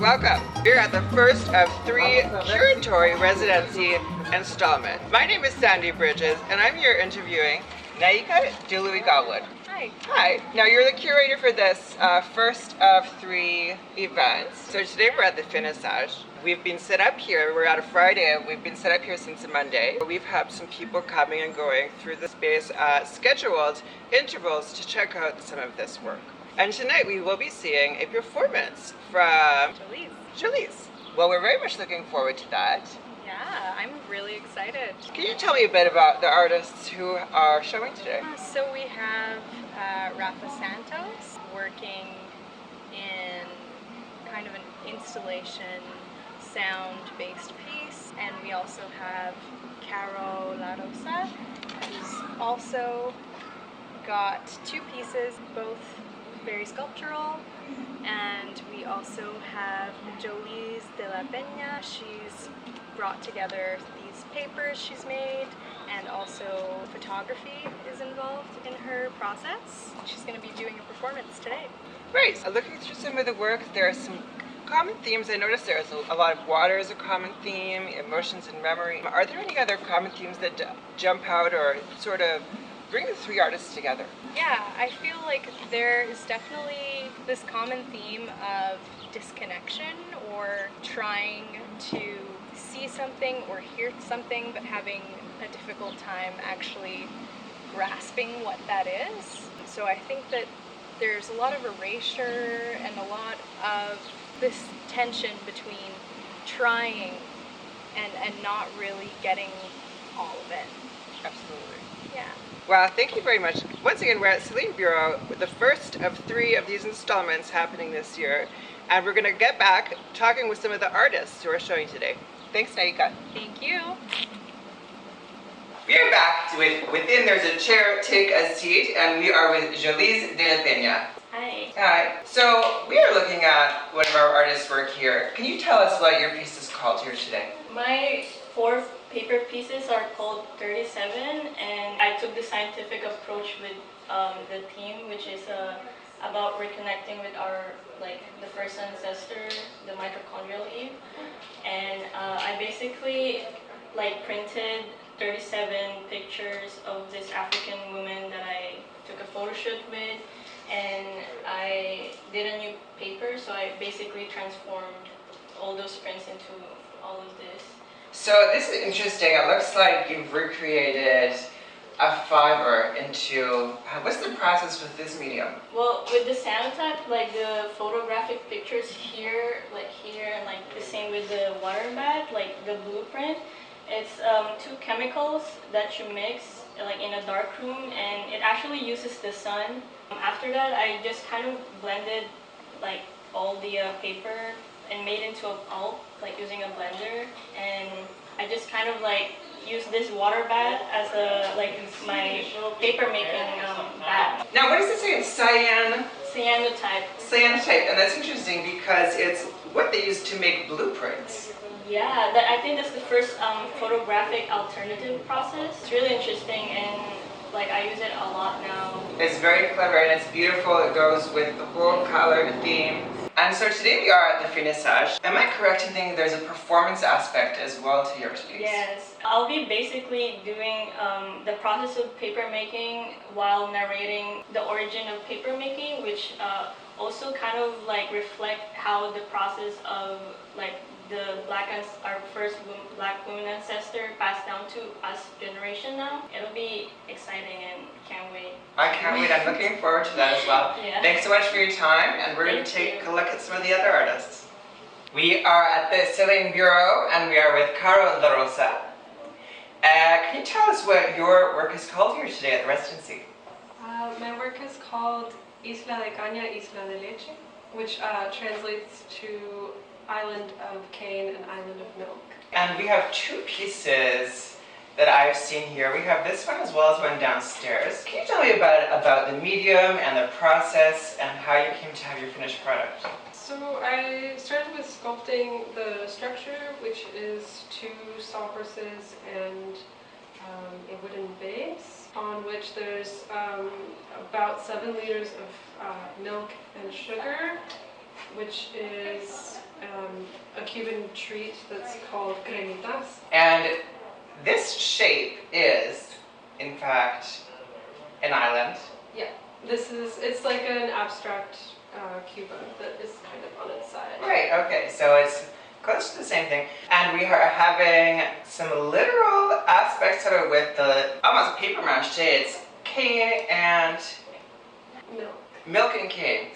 Welcome. We're at the first of 3 Curator residency installments. My name is Sandy Bridges, and I'm here interviewing Naika Duluy-Garwood. Hi. Hi. Now you're the curator for this first of 3 events. So today we're at the finissage. We've been set up here. We're at a Friday. We've been set up here since Monday. We've had some people coming and going through the space at scheduled intervals to check out some of this work. And tonight we will be seeing a performance from Joliz. Well, we're very much looking forward to that. Yeah, I'm really excited. Can you tell me a bit about the artists who are showing today? So we have Rafa Santos working in kind of an installation sound-based piece, and we also have Larrosa, who's also got 2 pieces, both very sculptural, and we also have Joliz, Dela, Peña. She's brought together these papers she's made, and also photography is involved in her process. She's going to be doing a performance today. Great. Looking through some of the work, there are some common themes. I noticed there's a lot of water is a common theme, emotions and memory. Are there any other common themes that jump out or sort of bring the 3 artists together? Yeah, I feel like there is definitely this common theme of disconnection, or trying to see something or hear something but having a difficult time actually grasping what that is. So I think that there's a lot of erasure and a lot of this tension between trying and not really getting all of it. Absolutely. Yeah. Well, thank you very much. Once again, we're at Celine Bureau with the first of 3 of these installments happening this year, and we're going to get back talking with some of the artists who are showing today. Thanks, Naika. Thank you. We are back with Within There's a Chair, Take a Seat, and we are with Joliz de la Peña. Hi. Hi. So we are looking at one of our artists' work here. Can you tell us what your piece is called here today? My 4 paper pieces are called 37, and I took the scientific approach with the theme, which is about reconnecting with our, the first ancestor, the mitochondrial Eve. And I basically printed 37 pictures of this African woman that I took a photo shoot with, and I did a new paper, so I basically transformed all those prints into all of this. So this is interesting. It looks like you've recreated a fiber into, what's the process with this medium? Well, with the sound type, the photographic pictures here, and the same with the water bath, the blueprint, it's 2 chemicals that you mix in a dark room, and it actually uses the sun. After that, I just kind of blended all the paper and made into a pulp, using a blender, and I just kind of use this water bath as my paper making bath. Now, what does it say? It's Cyanotype. Cyanotype, and that's interesting because it's what they use to make blueprints. Yeah, I think that's the first photographic alternative process. It's really interesting, and I use it a lot now. It's very clever and it's beautiful. It goes with the whole color theme. And so today we are at the finissage. Am I correct in thinking there's a performance aspect as well to your piece? Yes. I'll be basically doing the process of paper making while narrating the origin of paper making, which also kind of reflect how the process of our first black woman ancestor passed down to us generation now. It'll be exciting and can't wait. I can't wait. I'm looking forward to that as well. Yeah. Thanks so much for your time, and we're going to take a look at some of the other artists. We are at the Celine Bureau, and we are with Larrosa. Can you tell us what your work is called here today at the residency? My work is called Isla de Caña, Isla de Leche, which translates to Island of Cane and Island of Milk. And we have 2 pieces that I've seen here. We have this one as well as one downstairs. Can you tell me about the medium and the process and how you came to have your finished product? So I started with sculpting the structure, which is 2 sawhorses and a wooden base, on which there's about 7 liters of milk and sugar, which is a Cuban treat that's called cremitas. And this shape is, in fact, an island. Yeah, it's like an abstract Cuba that is kind of on its side. Right, okay, so it's close to the same thing. And we are having some literal aspects of it with the almost paper mache. It's cane and milk and cane.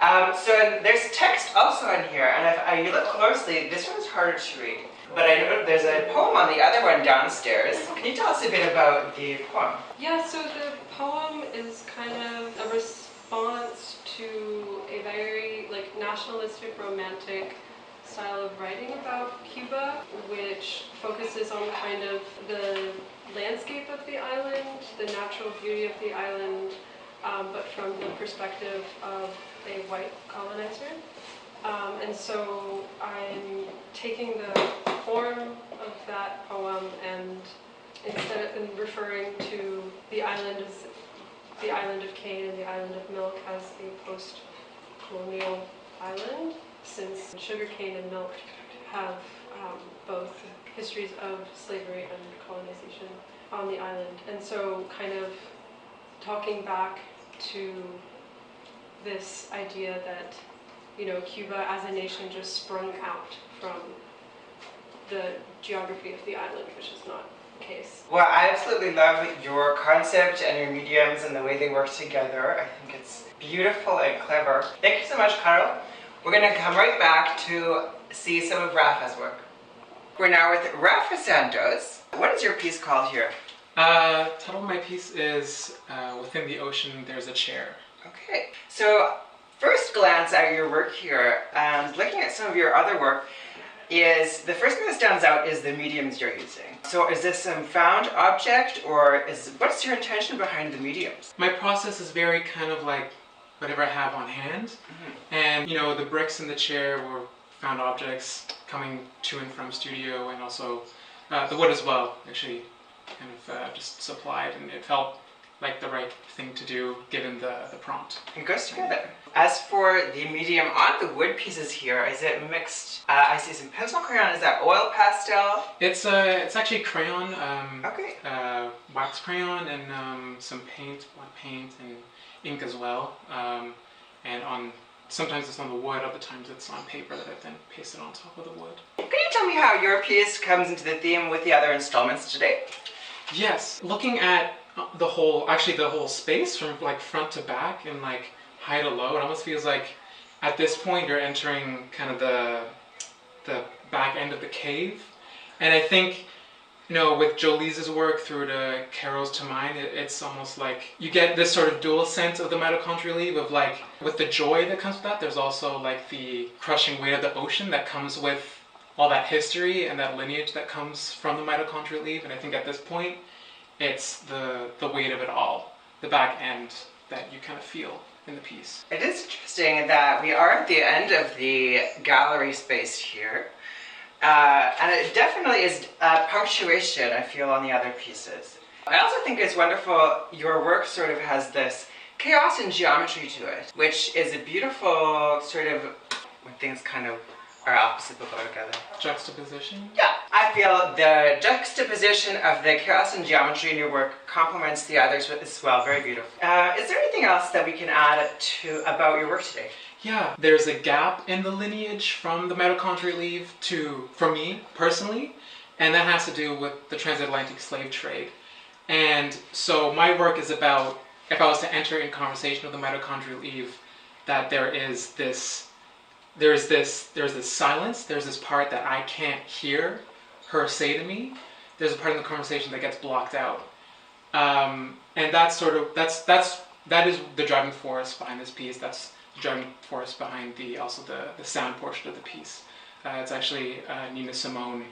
So there's text also in here, and if you look closely, this one is harder to read. But I know there's a poem on the other one downstairs. Can you tell us a bit about the poem? Yeah, so the poem is kind of a response to a very nationalistic, romantic style of writing about Cuba, which focuses on kind of the landscape of the island, the natural beauty of the island, but from the perspective of a white colonizer. And so I'm taking the form of that poem, and instead of referring to the island as the island of cane and the island of milk as a post-colonial island, since sugarcane and milk have both histories of slavery and colonization on the island. And so kind of talking back to this idea that, Cuba as a nation just sprung out from the geography of the island, which is not the case. Well, I absolutely love your concept and your mediums and the way they work together. I think it's beautiful and clever. Thank you so much, Carol. We're going to come right back to see some of Rafa's work. We're now with Rafa Santos. What is your piece called here? Title of my piece is Within the Ocean There's a Chair. Okay, so first glance at your work here, and looking at some of your other work, is the first thing that stands out is the mediums you're using. So is this some found object, or what's your intention behind the mediums? My process is very kind of like whatever I have on hand. Mm-hmm. And the bricks in the chair were found objects coming to and from studio, and also the wood as well, actually kind of just supplied, and it felt like the right thing to do given the prompt. It goes together. As for the medium on the wood pieces here, is it mixed? I see some pencil crayon. Is that oil pastel? It's actually crayon. Okay. Wax crayon and some paint, black paint, and ink as well. And sometimes it's on the wood, other times it's on paper that I then pasted on top of the wood. Can you tell me how your piece comes into the theme with the other installments today? Yes, looking at the whole space from front to back and high to low, it almost feels like at this point you're entering kind of the back end of the cave. And I think with Joliz's work through to Carol's to mine, it's almost like you get this sort of dual sense of the mitochondrial leaf of with the joy that comes with that, there's also the crushing weight of the ocean that comes with all that history and that lineage that comes from the mitochondrial leaf. And I think at this point it's the weight of it all, the back end that you kind of feel in the piece. It is interesting that we are at the end of the gallery space here. And it definitely is punctuation, I feel, on the other pieces. I also think it's wonderful, your work sort of has this chaos and geometry to it, which is a beautiful sort of, when things kind of are opposite but go together. Juxtaposition? Yeah, I feel the juxtaposition of the chaos and geometry in your work complements the others as well. Very beautiful. Is there anything else that we can add about your work today? Yeah, there's a gap in the lineage from the mitochondrial leaf for me personally, and that has to do with the transatlantic slave trade. And so my work is about, if I was to enter in conversation with the mitochondrial leaf, that there's this silence, there's this part that I can't hear her say to me. There's a part in the conversation that gets blocked out. And that is the driving force behind this piece. That's the driving force behind the sound portion of the piece. It's actually Nina Simone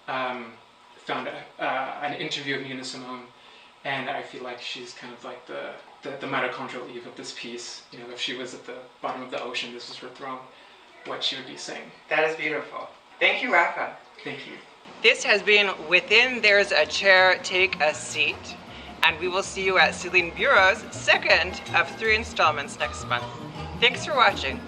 found an interview of Nina Simone, and I feel like she's kind of like the mitochondrial leaf of this piece. If she was at the bottom of the ocean, this was her throne, what she would be saying. That is beautiful. Thank you, Rafa. Thank you. This has been Within There's a Chair, Take a Seat, and we will see you at Celine Bureau's second of 3 installments next month. Thanks for watching.